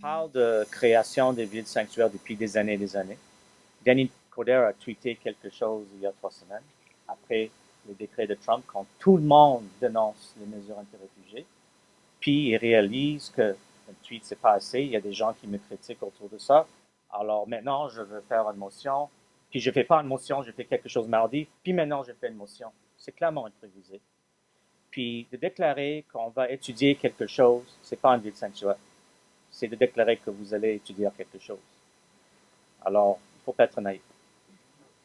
parle de création des villes sanctuaires depuis des années et des années. Danny Coderre a tweeté quelque chose il y a 3 semaines, après le décret de Trump, quand tout le monde dénonce les mesures anti-réfugiés. Puis il réalise que le tweet, c'est pas assez. Il y a des gens qui me critiquent autour de ça. Alors maintenant, je veux faire une motion. Puis je fais pas une motion, je fais quelque chose mardi. Puis maintenant, je fais une motion. C'est clairement improvisé. Puis de déclarer qu'on va étudier quelque chose, c'est pas une ville sanctuaire. C'est de déclarer que vous allez étudier quelque chose. Alors, il faut pas être naïf.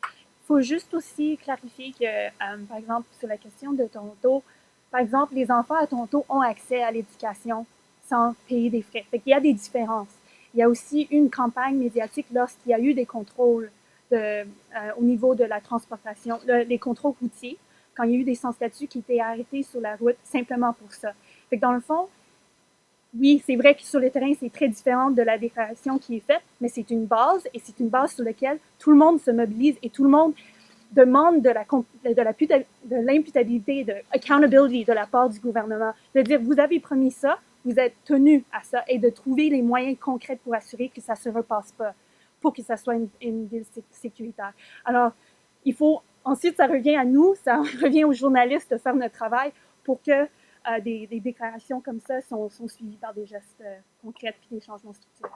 Il faut juste aussi clarifier que, par exemple, sur la question de Toronto, par exemple, les enfants à Toronto ont accès à l'éducation sans payer des frais. Fait qu'il y a des différences. Il y a aussi une campagne médiatique lorsqu'il y a eu des contrôles au niveau de la transportation, les contrôles routiers, quand il y a eu des sans-statuts qui étaient arrêtés sur la route simplement pour ça. Fait que dans le fond, oui, c'est vrai que sur le terrain, c'est très différent de la déclaration qui est faite, mais c'est une base et c'est une base sur laquelle tout le monde se mobilise et tout le monde demande de l'imputabilité, de accountability de la part du gouvernement, de dire vous avez promis ça, vous êtes tenu à ça et de trouver les moyens concrets pour assurer que ça ne se repasse pas, pour que ça soit une ville sécuritaire. Alors, il faut, ensuite, ça revient à nous, ça revient aux journalistes de faire notre travail pour que des déclarations comme ça sont suivies par des gestes concrets et des changements structurels.